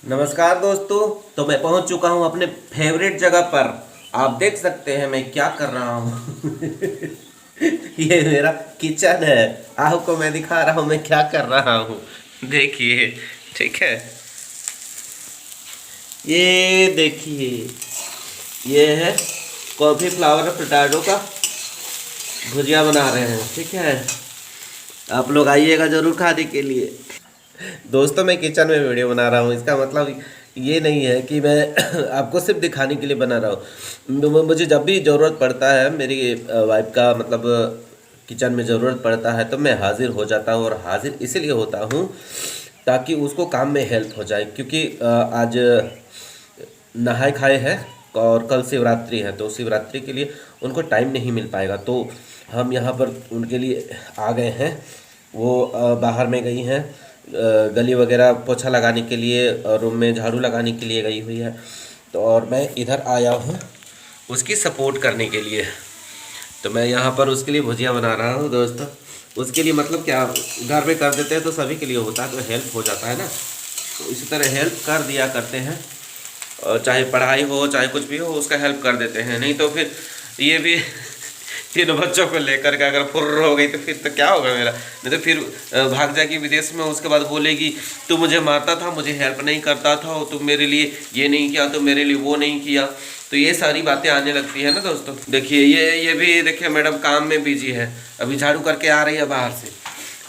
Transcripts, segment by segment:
नमस्कार दोस्तों। तो मैं पहुंच चुका हूं अपने फेवरेट जगह पर। आप देख सकते हैं मैं क्या कर रहा हूं। ये मेरा किचन है। आपको मैं दिखा रहा हूं मैं क्या कर रहा हूं। देखिए, ठीक है। ये देखिए, ये है कॉलीफ्लावर पोटैटो का भुजिया बना रहे हैं, ठीक है। आप लोग आइएगा जरूर खाने के लिए। दोस्तों, मैं किचन में वीडियो बना रहा हूँ, इसका मतलब ये नहीं है कि मैं आपको सिर्फ दिखाने के लिए बना रहा हूँ। मुझे जब भी ज़रूरत पड़ता है, मेरी वाइफ का मतलब किचन में ज़रूरत पड़ता है, तो मैं हाजिर हो जाता हूँ। और हाजिर इसलिए होता हूँ ताकि उसको काम में हेल्प हो जाए, क्योंकि आज नहाए खाए हैं और कल शिवरात्रि है, तो शिवरात्रि के लिए उनको टाइम नहीं मिल पाएगा। तो हम यहाँ पर उनके लिए आ गए हैं। वो बाहर में गई हैं, गली वगैरह पोछा लगाने के लिए और रूम में झाड़ू लगाने के लिए गई हुई है। तो और मैं इधर आया हूँ उसकी सपोर्ट करने के लिए। तो मैं यहाँ पर उसके लिए भुजिया बना रहा हूँ दोस्तों। उसके लिए मतलब क्या, घर में कर देते हैं तो सभी के लिए होता है, तो हेल्प हो जाता है ना। तो इसी तरह हेल्प कर दिया करते हैं, और चाहे पढ़ाई हो चाहे कुछ भी हो उसका हेल्प कर देते हैं। नहीं तो फिर ये भी तीनों बच्चों को लेकर के अगर फुर्र हो गई तो फिर तो क्या होगा मेरा। नहीं तो फिर भाग जाएगी विदेश में, उसके बाद बोलेगी तू मुझे मारता था, मुझे हेल्प नहीं करता था, और तुम मेरे लिए ये नहीं किया, तो मेरे लिए वो नहीं किया। तो ये सारी बातें आने लगती है ना दोस्तों। देखिए, ये भी देखिए मैडम काम में बिजी है, अभी झाड़ू करके आ रही है बाहर से।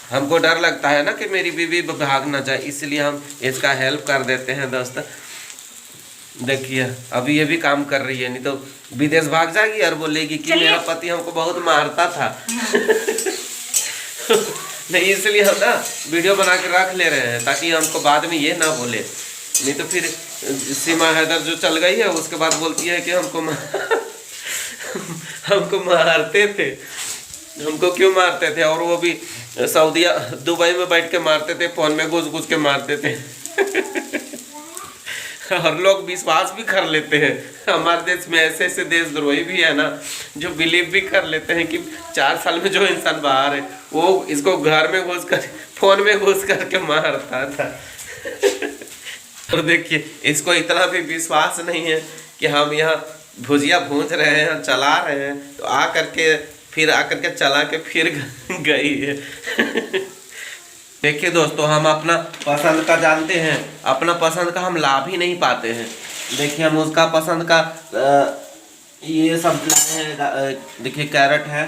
हमको डर लगता है ना कि मेरी बीवी भाग ना जाए, इसलिए हम इसका हेल्प कर देते हैं दोस्तों। देखिए, अभी ये भी काम कर रही है, नहीं तो विदेश भाग जाएगी और बोलेगी कि मेरा पति हमको बहुत मारता था। नहीं, इसलिए हम ना वीडियो बना के रख ले रहे हैं ताकि हमको बाद में ये ना बोले। नहीं तो फिर सीमा हैदर जो चल गई है उसके बाद बोलती है कि हमको मारते थे। हमको क्यों मारते थे? और वो भी सऊदीया दुबई में बैठ के मारते थे, फोन में घुस घुस के मारते थे। और लोग विश्वास भी कर लेते हैं। हमारे देश में ऐसे ऐसे देशद्रोही भी है ना, जो बिलीव भी कर लेते हैं कि 4 साल में जो इंसान बाहर है वो इसको घर में घुस कर फोन में घुस करके मारता था। और देखिए, इसको इतना भी विश्वास नहीं है कि हम यहाँ भुजिया भूंज रहे हैं, चला रहे हैं, तो आकर के चला के फिर गई है। देखिए दोस्तों, हम अपना पसंद का जानते हैं, अपना पसंद का हम लाभ ही नहीं पाते हैं। देखिए, हम उसका पसंद का ये सब लाए हैं। देखिए, कैरेट है,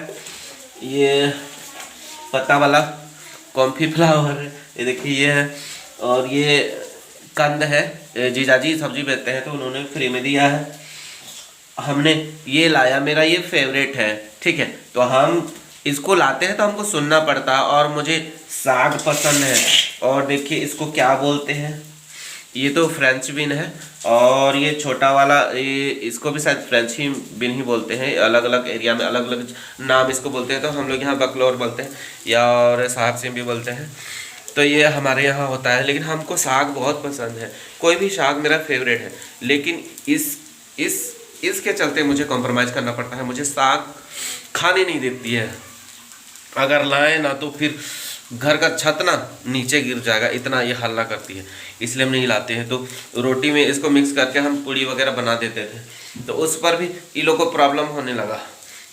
ये पत्ता वाला कॉलीफ्लावर है, ये देखिए ये है, और ये कंद है। जीजाजी सब्जी बेचते हैं तो उन्होंने फ्री में दिया है। हमने ये लाया, मेरा ये फेवरेट है, ठीक है। तो हम इसको लाते हैं तो हमको सुनना पड़ता है। और मुझे साग पसंद है। और देखिए, इसको क्या बोलते हैं, ये तो फ्रेंच बीन है, और ये छोटा वाला ये इसको भी शायद फ्रेंच ही बीन ही बोलते हैं। अलग अलग एरिया में अलग अलग नाम इसको बोलते हैं, तो हम लोग यहाँ बकलोर बोलते हैं, या और साग सिम भी बोलते हैं। तो ये हमारे यहाँ होता है। लेकिन हमको साग बहुत पसंद है, कोई भी साग मेरा फेवरेट है। लेकिन इस इसके चलते मुझे कॉम्प्रोमाइज़ करना पड़ता है। मुझे साग खाने नहीं देती है, अगर लाए ना तो फिर घर का छत ना नीचे गिर जाएगा, इतना ये हल्ला करती है, इसलिए हम नहीं लाते हैं। तो रोटी में इसको मिक्स करके हम पूड़ी वगैरह बना देते थे, तो उस पर भी इन लोगों को प्रॉब्लम होने लगा,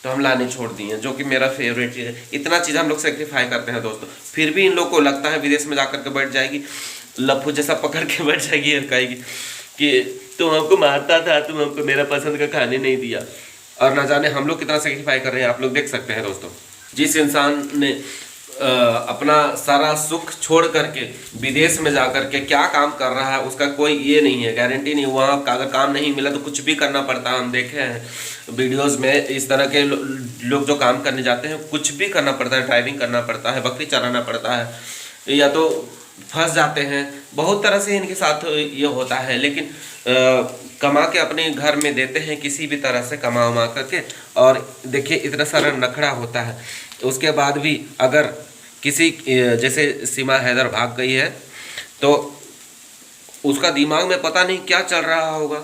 तो हम लाने छोड़ दिए, जो कि मेरा फेवरेट चीज़ है। इतना चीज़ हम लोग सेक्रीफाई करते हैं दोस्तों, फिर भी इन लोग को लगता है विदेश में जाकर के बैठ जाएगी, लफ्फू जैसा पकड़ के बैठ जाएगी और कहेगी कि तुम हमको मारता था, तुम हमको मेरा पसंद का खाने नहीं दिया। और ना जाने हम लोग कितना सेक्रीफाई कर रहे हैं, आप लोग देख सकते हैं दोस्तों। जिस इंसान ने अपना सारा सुख छोड़ करके विदेश में जा कर के क्या काम कर रहा है, उसका कोई ये नहीं है, गारंटी नहीं। वहाँ अगर काम नहीं मिला तो कुछ भी करना पड़ता है। हम देखे हैं वीडियोस में, इस तरह के लोग जो काम करने जाते हैं कुछ भी करना पड़ता है, ड्राइविंग करना पड़ता है, बकरी चलाना पड़ता है, या तो फंस जाते हैं। बहुत तरह से इनके साथ ये होता है। लेकिन कमा के अपने घर में देते हैं, किसी भी तरह से कमा उमा करके। और देखिए, इतना सारा नखड़ा होता है, उसके बाद भी अगर किसी जैसे सीमा हैदर भाग गई है तो उसका दिमाग में पता नहीं क्या चल रहा होगा।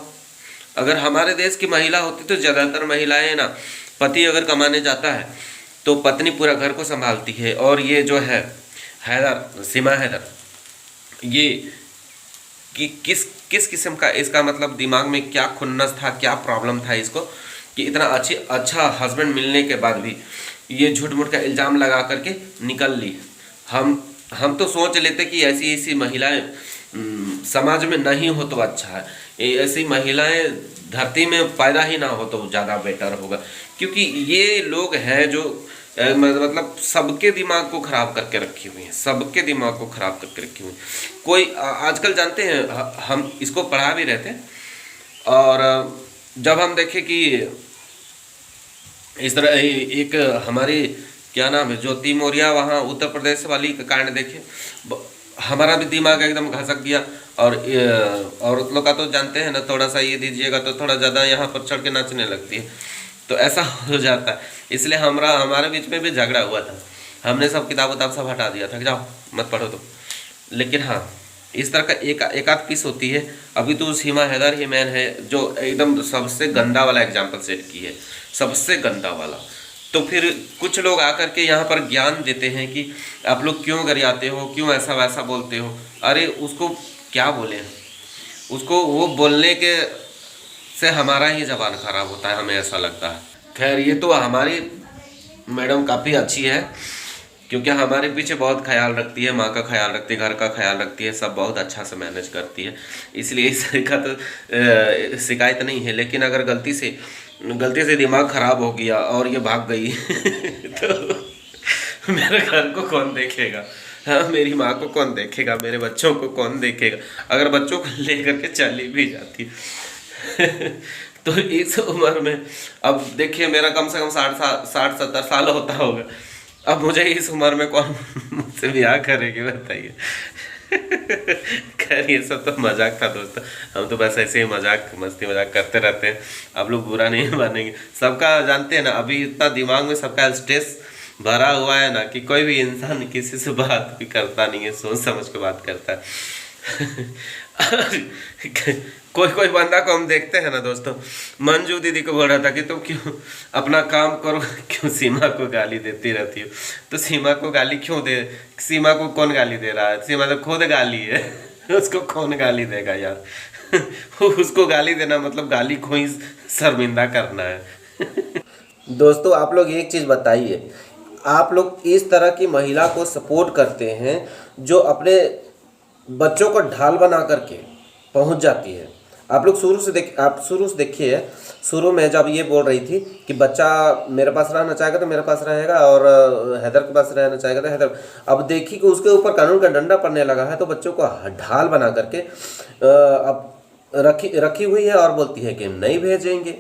अगर हमारे देश की महिला होती तो ज़्यादातर महिलाएं ना, पति अगर कमाने जाता है तो पत्नी पूरा घर को संभालती है। और ये जो है हैदर, सीमा हैदर, ये कि किस किस्म का इसका मतलब दिमाग में क्या खुन्नस था, क्या प्रॉब्लम था इसको कि इतना अच्छा हस्बैंड मिलने के बाद भी ये झूठ मूठ का इल्ज़ाम लगा करके निकल ली। हम तो सोच लेते कि ऐसी ऐसी महिलाएं समाज में नहीं हो तो अच्छा है, ऐसी महिलाएं धरती में पैदा ही ना हो तो ज़्यादा बेटर होगा, क्योंकि ये लोग हैं जो मतलब सबके दिमाग को ख़राब करके रखी हुई हैं, सबके दिमाग को ख़राब करके रखी हुई हैं। कोई आजकल जानते हैं, हम इसको पढ़ा भी रहते हैं, और जब हम देखें कि इस तरह एक हमारी क्या नाम है ज्योति मौर्या वहाँ उत्तर प्रदेश वाली का कांड देखे, हमारा भी दिमाग एकदम घसक गया। और औरत लोग का तो जानते हैं ना, थोड़ा सा ये दीजिएगा तो थोड़ा ज़्यादा यहाँ पर चढ़ के नाचने लगती है, तो ऐसा हो जाता है। इसलिए हमारे बीच में भी झगड़ा हुआ था, हमने सब किताब उताब सब हटा दिया था कि जाओ मत पढ़ो तो। लेकिन हाँ, इस तरह का एक आध पीस होती है। अभी तो सीमा हैदर ही मैन है जो एकदम सबसे गंदा वाला एग्जाम्पल सेट की है, सबसे गंदा वाला। तो फिर कुछ लोग आकर के यहाँ पर ज्ञान देते हैं कि आप लोग क्यों गरियाते हो, क्यों ऐसा वैसा बोलते हो। अरे उसको क्या बोले, उसको वो बोलने के से हमारा ही ज़बान खराब होता है, हमें ऐसा लगता है। खैर ये तो हमारी मैडम काफ़ी अच्छी है, क्योंकि हमारे पीछे बहुत ख्याल रखती है, माँ का ख्याल रखती है, घर का ख्याल रखती है, सब बहुत अच्छा से मैनेज करती है। इसलिए इसका तो शिकायत नहीं है। लेकिन अगर गलती से दिमाग ख़राब हो गया और ये भाग गई तो मेरे घर को कौन देखेगा, हाँ मेरी माँ को कौन देखेगा, मेरे बच्चों को कौन देखेगा। अगर बच्चों को लेकर के चली भी जाती तो इस उम्र में, अब देखिए मेरा कम से कम 60-70 साल होता होगा, अब मुझे इस उम्र में कौन मुझसे ब्याह करेगी बताइए। खैर ये सब तो मजाक था दोस्तों, हम तो बस ऐसे ही मस्ती मजाक करते रहते हैं, आप लोग बुरा नहीं मानेंगे। सबका जानते हैं ना, अभी इतना दिमाग में सबका स्ट्रेस भरा हुआ है ना कि कोई भी इंसान किसी से बात भी करता नहीं है, सोच समझ के बात करता है। कोई बंदा को हम देखते हैं ना दोस्तों, मंजू दीदी को बोल रहा था कि तुम क्यों अपना काम करो, क्यों सीमा को गाली देती रहती हो। तो सीमा को गाली क्यों दे, सीमा को कौन गाली दे रहा है, सीमा तो खुद गाली है, उसको कौन गाली देगा यार। उसको गाली देना मतलब गाली को ही शर्मिंदा करना है। दोस्तों आप लोग एक चीज़ बताइए, आप लोग इस तरह की महिला को सपोर्ट करते हैं जो अपने बच्चों को ढाल बना करके पहुंच जाती है। आप लोग शुरू से देखिए, शुरू में जब ये बोल रही थी कि बच्चा मेरे पास रहना चाहेगा तो मेरे पास रहेगा और हैदर के पास रहना चाहेगा तो हैदर, अब देखिए कि उसके ऊपर कानून का डंडा पड़ने लगा है, तो बच्चों को ढाल बना करके अब रखी हुई है और बोलती है कि हम नहीं भेजेंगे,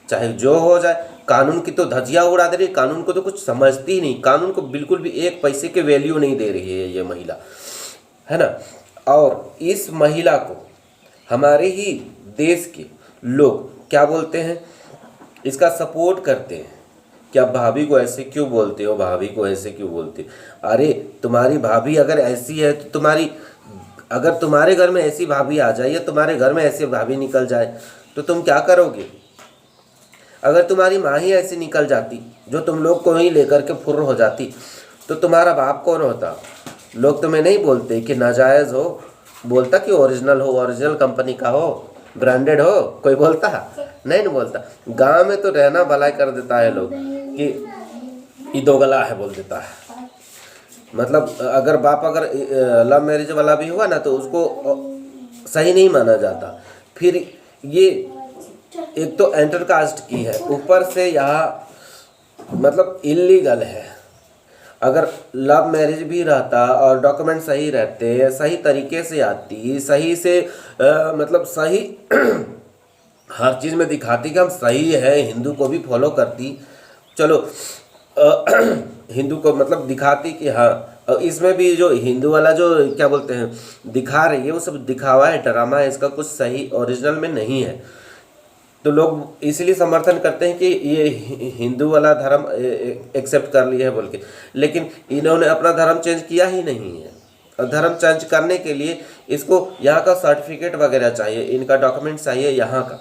चाहे जो हो जाए। कानून की तो धज्जियां उड़ा दे रही, कानून को तो कुछ समझती ही नहीं, कानून को बिल्कुल भी एक पैसे के वैल्यू नहीं दे रही है ये महिला, है ना। और इस महिला को हमारे ही देश के लोग क्या बोलते हैं, इसका सपोर्ट करते हैं कि आप भाभी को ऐसे क्यों बोलते हो, भाभी को ऐसे क्यों बोलते हो। अरे तुम्हारी भाभी अगर ऐसी है तो अगर तुम्हारे घर में ऐसी भाभी आ जाए या तुम्हारे घर में ऐसी भाभी निकल जाए तो तुम क्या करोगे। अगर तुम्हारी माँ ही ऐसी निकल जाती जो तुम लोग को ही लेकर के फुर्र हो जाती तो तुम्हारा बाप कौन होता। लोग तुम्हें नहीं बोलते कि नाजायज़ हो, बोलता कि ओरिजिनल हो, ओरिजिनल कंपनी का हो, ब्रांडेड हो, कोई बोलता नहीं बोलता। गांव में तो रहना भलाई कर देता है लोग कि ईदो गला है बोल देता है। मतलब अगर बाप अगर लव मैरिज वाला भी हुआ ना तो उसको सही नहीं माना जाता। फिर ये एक तो एंटर कास्ट की है, ऊपर से यहाँ मतलब इलीगल है। अगर लव मैरिज भी रहता और डॉक्यूमेंट सही रहते, सही तरीके से आती, सही से मतलब सही हर चीज़ में दिखाती कि हम सही है, हिंदू को भी फॉलो करती, चलो हिंदू को मतलब दिखाती कि हाँ। इसमें भी जो हिंदू वाला जो क्या बोलते हैं दिखा रही है वो सब दिखावा है, ड्रामा है, इसका कुछ सही ओरिजिनल में नहीं है। तो लोग इसलिए समर्थन करते हैं कि ये हिंदू वाला धर्म एक्सेप्ट कर लिया है बोल के, लेकिन इन्होंने अपना धर्म चेंज किया ही नहीं है। और धर्म चेंज करने के लिए इसको यहाँ का सर्टिफिकेट वगैरह चाहिए, इनका डॉक्यूमेंट चाहिए यहाँ का,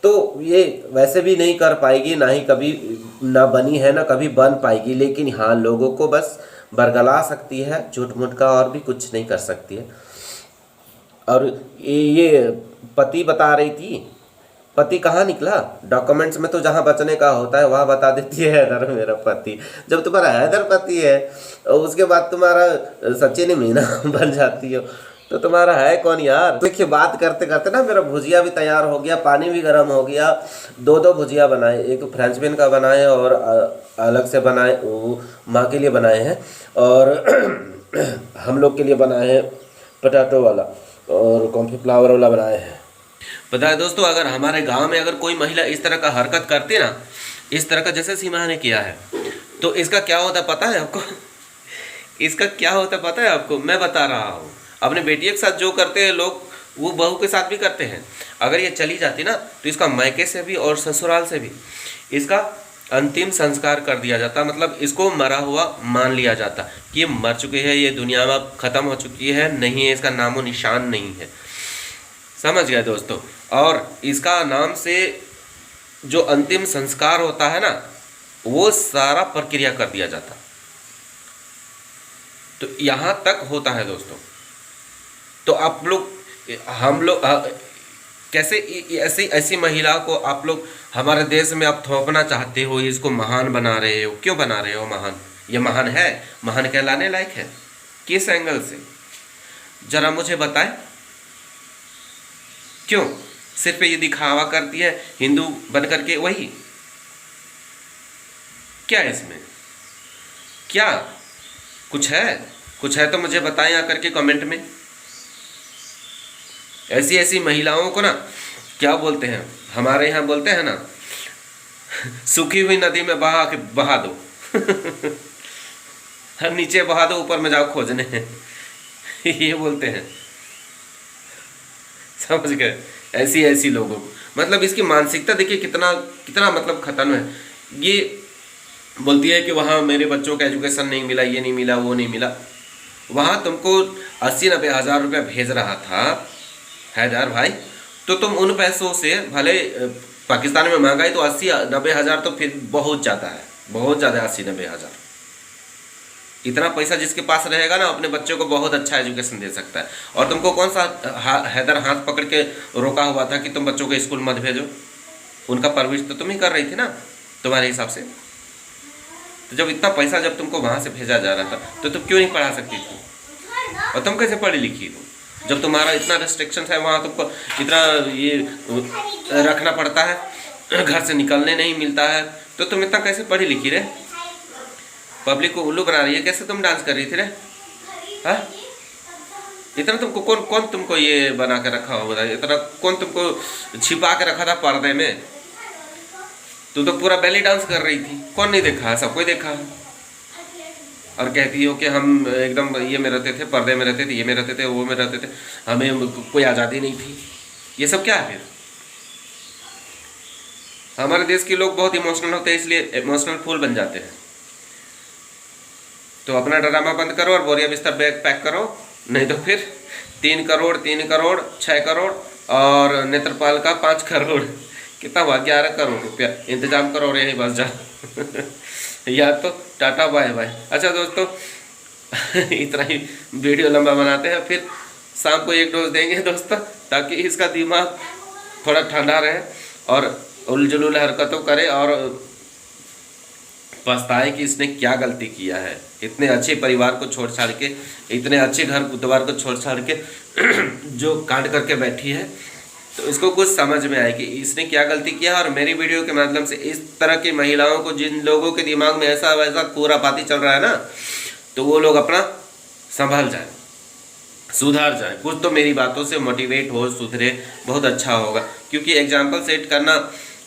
तो ये वैसे भी नहीं कर पाएगी, ना ही कभी ना बनी है ना कभी बन पाएगी। लेकिन हाँ लोगों को बस बरगला सकती है झूठ मूठ का, और भी कुछ नहीं कर सकती है। और ये पति बता रही थी, पति कहाँ निकला? डॉक्यूमेंट्स में तो जहाँ बचने का होता है वहाँ बता देती है हैदर मेरा पति। जब तुम्हारा हैदर पति है और उसके बाद तुम्हारा सचिन मीना बन जाती हो, तो तुम्हारा है कौन यार? देखिए बात करते करते ना मेरा भुजिया भी तैयार हो गया, पानी भी गर्म हो गया। दो भुजिया बनाए, एक फ्रेंच बीन का बनाए और अलग से बनाए, वो माँ के लिए बनाए हैं, और हम लोग के लिए बनाए हैं पोटैटो वाला और कॉर्नफ्लावर वाला बनाए हैं। पता है दोस्तों, अगर हमारे गांव में अगर कोई महिला इस तरह का हरकत करती ना, इस तरह का जैसे सीमा ने किया है, तो इसका क्या होता पता है आपको? इसका क्या होता पता है आपको? मैं बता रहा हूँ। अपने बेटियों के साथ जो करते हैं लोग, वो बहू के साथ भी करते हैं। अगर ये चली जाती ना, तो इसका मायके से भी और ससुराल से भी इसका अंतिम संस्कार कर दिया जाता, मतलब इसको मरा हुआ मान लिया जाता कि ये मर चुकी है, ये दुनिया में ख़त्म हो चुकी है, नहीं है, इसका नामो निशान नहीं है। समझ गए दोस्तों? और इसका नाम से जो अंतिम संस्कार होता है ना, वो सारा प्रक्रिया कर दिया जाता। तो यहाँ तक होता है दोस्तों। तो आप लोग, हम लोग कैसे ऐसी महिला को आप लोग हमारे देश में आप थोपना चाहते हो, इसको महान बना रहे हो? क्यों बना रहे हो महान? ये महान है? महान कहलाने लायक है? किस एंगल से? जरा मुझे बताएं। क्यों? सिर्फ ये दिखावा करती है हिंदू बन करके, वही क्या है इसमें? क्या कुछ है? कुछ है तो मुझे बताएं आकर के कमेंट में। ऐसी महिलाओं को ना क्या बोलते हैं, हमारे यहाँ बोलते हैं ना, सूखी हुई नदी में बहा दो नीचे बहा दो, ऊपर में जाओ खोजने ये बोलते हैं। समझ गए? ऐसी लोगों को, मतलब इसकी मानसिकता देखिए कितना मतलब खतरनाक है। ये बोलती है कि वहाँ मेरे बच्चों को एजुकेशन नहीं मिला, ये नहीं मिला, वो नहीं मिला। वहाँ तुमको 80-90 हज़ार रुपया भेज रहा था हैदर भाई, तो तुम उन पैसों से, भले पाकिस्तान में महंगाई तो 80-90 हज़ार तो फिर बहुत ज़्यादा है, बहुत ज़्यादा 80-90 हज़ार। इतना पैसा जिसके पास रहेगा ना, अपने बच्चों को बहुत अच्छा एजुकेशन दे सकता है। और तुमको कौन सा हैदर हाथ पकड़ के रोका हुआ था कि तुम बच्चों को स्कूल मत भेजो? उनका परवरिश तो तुम ही कर रही थी ना तुम्हारे हिसाब से। तो जब इतना पैसा जब तुमको वहाँ से भेजा जा रहा था, तो तुम क्यों नहीं पढ़ा सकती थी? और तुम कैसे पढ़ी लिखी हो जब तुम्हारा इतना रेस्ट्रिक्शन है? वहाँ तुमको इतना ये रखना पड़ता है, घर से निकलने नहीं मिलता है, तो तुम इतना कैसे पढ़ी लिखी रहे? पब्लिक को उल्लू बना रही है। कैसे तुम डांस कर रही थी रे? हाँ, इतना तुमको कौन तुमको ये बना के रखा होगा? इतना कौन तुमको छिपा के रखा था पर्दे में? तू तो पूरा बेली डांस कर रही थी, कौन नहीं देखा? सबको देखा। और कहती हो कि हम एकदम ये में रहते थे, पर्दे में रहते थे, ये में रहते थे, वो में रहते थे, हमें कोई आज़ादी नहीं थी। ये सब क्या है फिर? हमारे देश के लोग बहुत इमोशनल होते हैं, इसलिए इमोशनल फूल बन जाते हैं। तो अपना ड्रामा बंद करो और बोरिया बिस्तर बैग पैक करो, नहीं तो फिर 3 करोड़ 6 करोड़ और नेत्रपाल का 5 करोड़, कितना हुआ? 11 करोड़ रुपया इंतजाम करो और यहीं बस जाओ या तो टाटा बाय बाय। अच्छा दोस्तों इतना ही वीडियो लंबा बनाते हैं, फिर शाम को 1 डोज देंगे दोस्तों, ताकि इसका दिमाग थोड़ा ठंडा रहे और उलझुल हरकतों करे और पछताए कि इसने क्या गलती किया है। इतने अच्छे परिवार को छोड़ छाड़ के, इतने अच्छे घर द्वार को छोड़ छाड़ के जो कांड करके बैठी है, तो इसको कुछ समझ में आए कि इसने क्या गलती किया। और मेरी वीडियो के माध्यम से इस तरह की महिलाओं को, जिन लोगों के दिमाग में ऐसा वैसा खुरापाती चल रहा है ना, तो वो लोग अपना संभल जाए, सुधार जाए। कुछ तो मेरी बातों से मोटिवेट हो, सुधरे, बहुत अच्छा होगा। क्योंकि एग्जाम्पल सेट करना,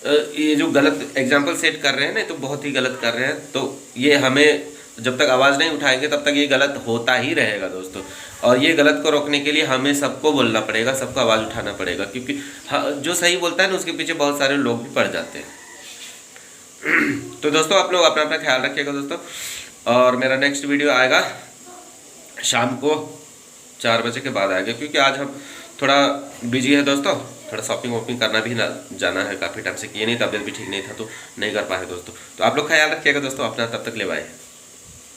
ये जो गलत एग्जाम्पल सेट कर रहे हैं ना, तो बहुत ही गलत कर रहे हैं। तो ये हमें जब तक आवाज़ नहीं उठाएंगे तब तक ये गलत होता ही रहेगा दोस्तों। और ये गलत को रोकने के लिए हमें सबको बोलना पड़ेगा, सबको आवाज़ उठाना पड़ेगा। क्योंकि जो सही बोलता है ना, उसके पीछे बहुत सारे लोग भी पड़ जाते हैं। तो दोस्तों आप लोग अपना ख्याल रखिएगा दोस्तों। और मेरा नेक्स्ट वीडियो आएगा शाम को 4 बजे के बाद आएगा, क्योंकि आज हम थोड़ा बिजी है दोस्तों। थोड़ा शॉपिंग वॉपिंग करना भी ना जाना है, काफ़ी टाइम से किए नहीं, तबियत भी ठीक नहीं था तो नहीं कर पाए दोस्तों। तो आप लोग ख्याल रखिएगा दोस्तों अपना, तब तक ले बाय।